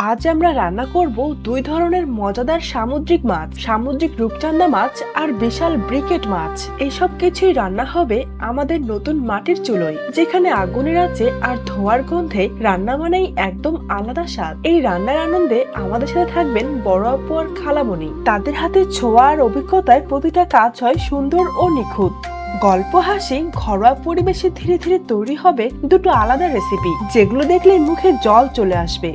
আজ আমরা রান্না করব দুই ধরনের মজাদার সামুদ্রিক মাছ, সামুদ্রিক রূপচাঁদা মাছ আর বিশাল ব্রিকেট মাছ। এইসব কিছুই রান্না হবে আমাদের নতুন মাটির চুলোয়, যেখানে আগুনের আঁচে আর ধোঁয়ার গন্ধে রান্না মানেই একদম আলাদা স্বাদ। এই রান্নার আনন্দে আমাদের সাথে থাকবেন বড় আপু আর খালামণি। তাদের হাতে ছোঁয়া আর অভিজ্ঞতায় প্রতিটা কাজ হয় সুন্দর ও নিখুঁত। গল্প, হাসি, ঘরোয়া পরিবেশে ধীরে ধীরে তৈরি হবে দুটো আলাদা রেসিপি, যেগুলো দেখলে মুখে জল চলে আসবে।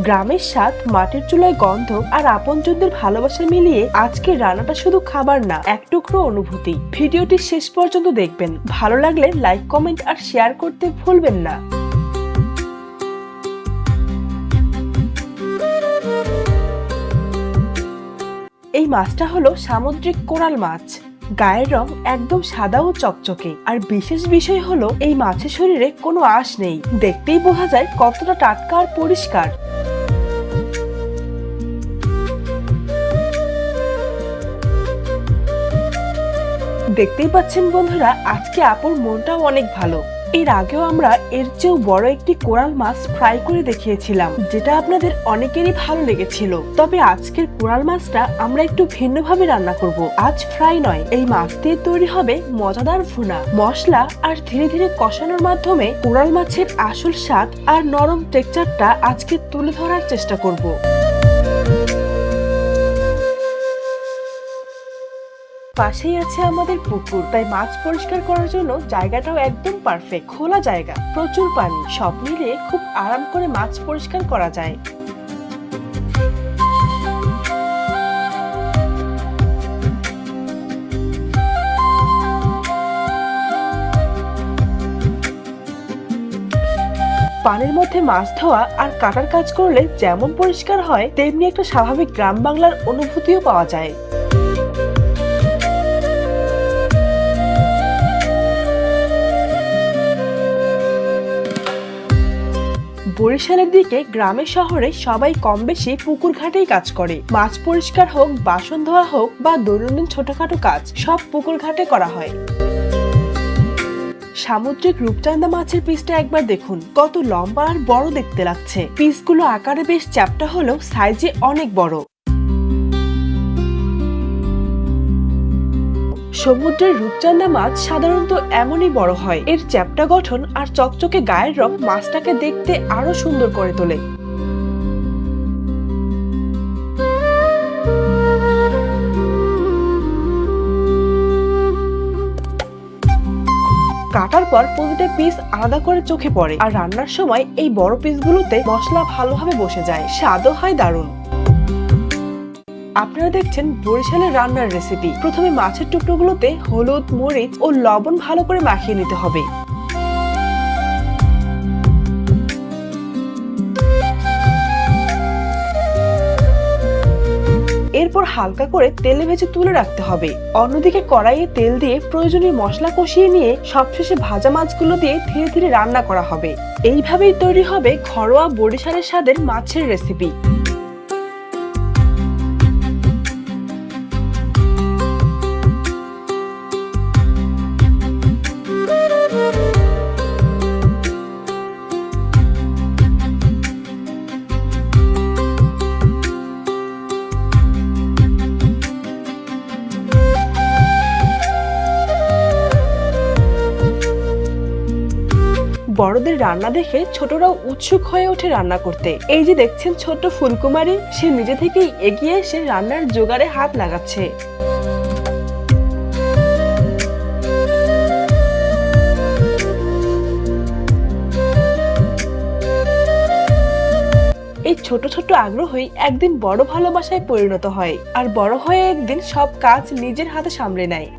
গ্রামের স্বাদ, মাটির চুলায় গন্ধ আর আপনজনদের ভালোবাসা মিলিয়ে আজকের রান্নাটা শুধু খাবার না, এক টুকরো অনুভূতি। ভিডিওটি শেষ পর্যন্ত দেখবেন। ভালো লাগলে লাইক, কমেন্ট আর শেয়ার করতে ভুলবেন না। এই মাছটা হলো সামুদ্রিক কোরাল মাছ। গায়ের রং একদম সাদা ও চকচকে, আর বিশেষ বিষয় হলো এই মাছের শরীরে কোনো আঁশ নেই। দেখতেই বোঝা যায় কতটা টাটকা আর পরিষ্কার। দেখতেই পাচ্ছেন বন্ধুরা, আজকে আপুর মনটাও অনেক ভালো। এর আগেও আমরা এর চেয়েও বড় একটি কোরাল মাছ ফ্রাই করে দেখিয়েছিলাম, যেটা আপনাদের অনেকেরই ভালো লেগেছিল। তবে আজকের কোরাল মাছটা আমরা একটু ভিন্নভাবে রান্না করব। আজ ফ্রাই নয়, এই মাছ দিয়ে তৈরি হবে মজাদার ভুনা। মশলা আর ধীরে ধীরে কষানোর মাধ্যমে কোরাল মাছের আসল স্বাদ আর নরম টেক্সচারটা আজকে তুলে ধরার চেষ্টা করব। পাশেই আছে আমাদের পুকুর, তাই মাছ পরিষ্কার করার জন্য জায়গাটাও একদম পারফেক্ট। খোলা জায়গা, প্রচুর পানি, সব মিলিয়ে খুব আরাম করে মাছ পরিষ্কার করা যায়। পানির মধ্যে মাছ ধোয়া আর কাটার কাজ করলে যেমন পরিষ্কার হয়, তেমনি একটা স্বাভাবিক গ্রাম বাংলার অনুভূতিও পাওয়া যায়। বরিশালের দিকে গ্রামে শহরে সবাই কম বেশি পুকুর ঘাটেই কাজ করে। মাছ পরিষ্কার হোক, বাসন ধোয়া হোক বা দৈনন্দিন ছোটখাটো কাজ, সব পুকুর ঘাটে করা হয়। সামুদ্রিক রূপচাঁদা মাছের পিসটা একবার দেখুন, কত লম্বা আর বড় দেখতে লাগছে। পিসগুলো আকারে বেশ চ্যাপ্টা হলেও সাইজে অনেক বড়। সমুদ্রের রূপচাঁদা মাছ সাধারণত এমনই বড় হয়। এর চ্যাপ্টা গঠন আর চকচকে গায়ের রং মাছটাকে দেখতে আরো সুন্দর করে তোলে। কাটার পর প্রতিটা পিস আলাদা করে চোখে পড়ে, আর রান্নার সময় এই বড় পিসগুলোতে মশলা ভালোভাবে বসে যায়, স্বাদও হয় দারুণ। আপনারা দেখছেন বরিশালের রান্নার রেসিপি। প্রথমে মাছের টুকরোগুলোতে হলুদ, মরিচ ও লবণ ভালো করে মাখিয়ে নিতে হবে। এরপর হালকা করে তেলে ভেজে তুলে রাখতে হবে। অন্যদিকে কড়াইয়ে তেল দিয়ে প্রয়োজনীয় মশলা কষিয়ে নিয়ে সবশেষে ভাজা মাছগুলো দিয়ে ধীরে ধীরে রান্না করা হবে। এইভাবেই তৈরি হবে ঘরোয়া বরিশালের স্বাদের মাছের রেসিপি। বড়দের রান্না দেখে ছোটরাও উৎসুক হয়ে ওঠে রান্না করতে। এই যে দেখছেন ছোট্ট ফুলকুমারী, সে নিজে থেকেই এগিয়ে এসে রান্নার জোগাড়ে হাত লাগাচ্ছে। এই ছোট ছোট আগ্রহই একদিন বড় ভালোবাসায় পরিণত হয়, আর বড় হয়ে একদিন সব কাজ নিজের হাতে সামলে নেয়।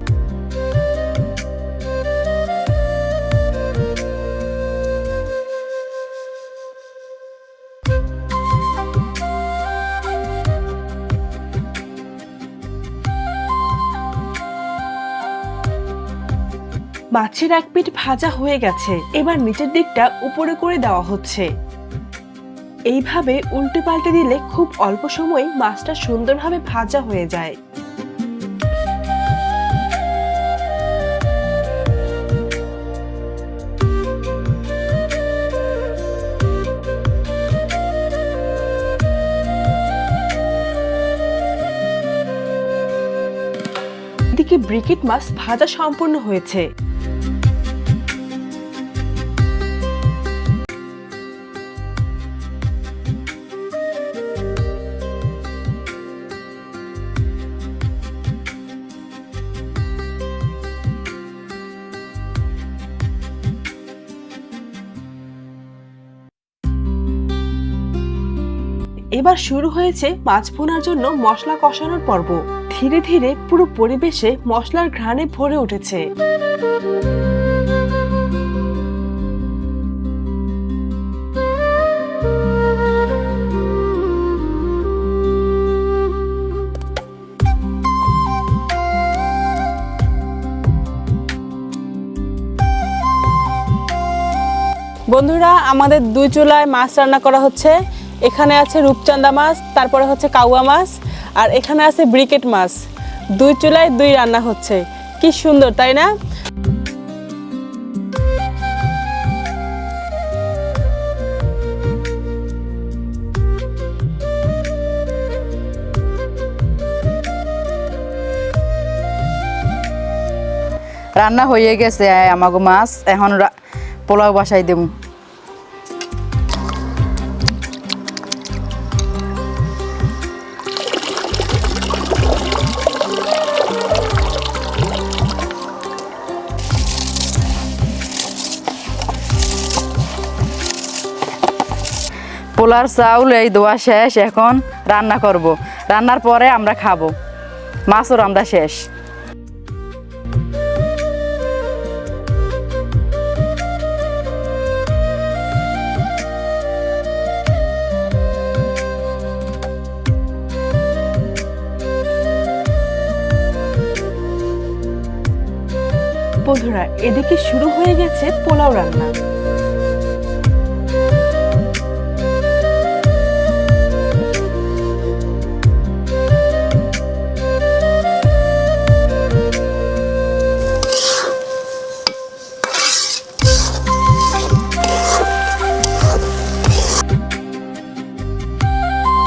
মাছের এক পিঠ ভাজা হয়ে গেছে, এবার নিচের দিকটা উপরে করে দেওয়া হচ্ছে। এইভাবে উল্টে পাল্টে দিলে খুব অল্প সময়ে মাছটা সুন্দরভাবে ভাজা হয়ে যায়। এদিকে ব্রিকেট মাছ ভাজা সম্পূর্ণ হয়েছে। এবার শুরু হয়েছে মাছ ভুনার জন্য মশলা কষানোর পর্ব। ধীরে ধীরে পুরো পরিবেশে মশলার ঘ্রাণে ভরে উঠেছে। বন্ধুরা, আমাদের দুই চুলায় মাছ রান্না করা হচ্ছে। এখানে আছে রূপচাঁদা মাছ, তারপরে হচ্ছে কাউয়া মাছ, আর এখানে আছে ব্রিকেট মাছ। দুই চুলায় দুই রান্না হচ্ছে। কি সুন্দর, তাই না? রান্না হয়ে গেছে আমাগো মাছ, এখন পোলাও বসাই দেব। পোলার চাউল এই দোয়া শেষ, এখন রান্না করব। রান্নার পরে আমরা খাবো। মাছও রান্না শেষ। বন্ধুরা, এদিকে শুরু হয়ে গেছে পোলাও রান্না।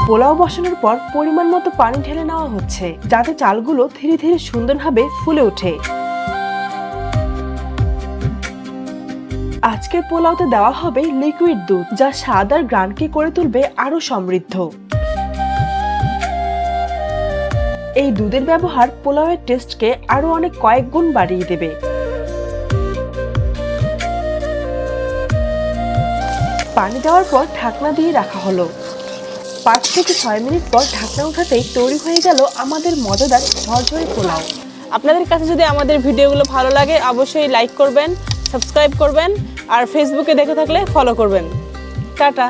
পোলাও বসানোর পর পরিমাণ মতো পানি ঢেলে নেওয়া হচ্ছে, যাতে চালগুলো ধীরে ধীরে সুন্দরভাবে ফুলে ওঠে। আজকের পোলাওতে দেওয়া হবে লিকুইড দুধ, যা স্বাদ আর গ্রানকে করে তুলবে আরো সমৃদ্ধ। এই দুধের ব্যবহার পোলাওয়ের টেস্টকে আরো অনেক কয়েক গুণ বাড়িয়ে দেবে। পানি দেওয়ার পর ঢাকনা দিয়ে রাখা হলো। 5 থেকে 6 মিনিট পর ঢাকনা উঠাতেই তৈরি হয়ে গেল আমাদের মজাদার ঝরঝরে পোলাও। আপনাদের কাছে যদি আমাদের ভিডিওগুলো ভালো লাগে, অবশ্যই লাইক করবেন, সাবস্ক্রাইব করবেন, আর ফেসবুকে দেখে থাকলে ফলো করবেন। টাটা।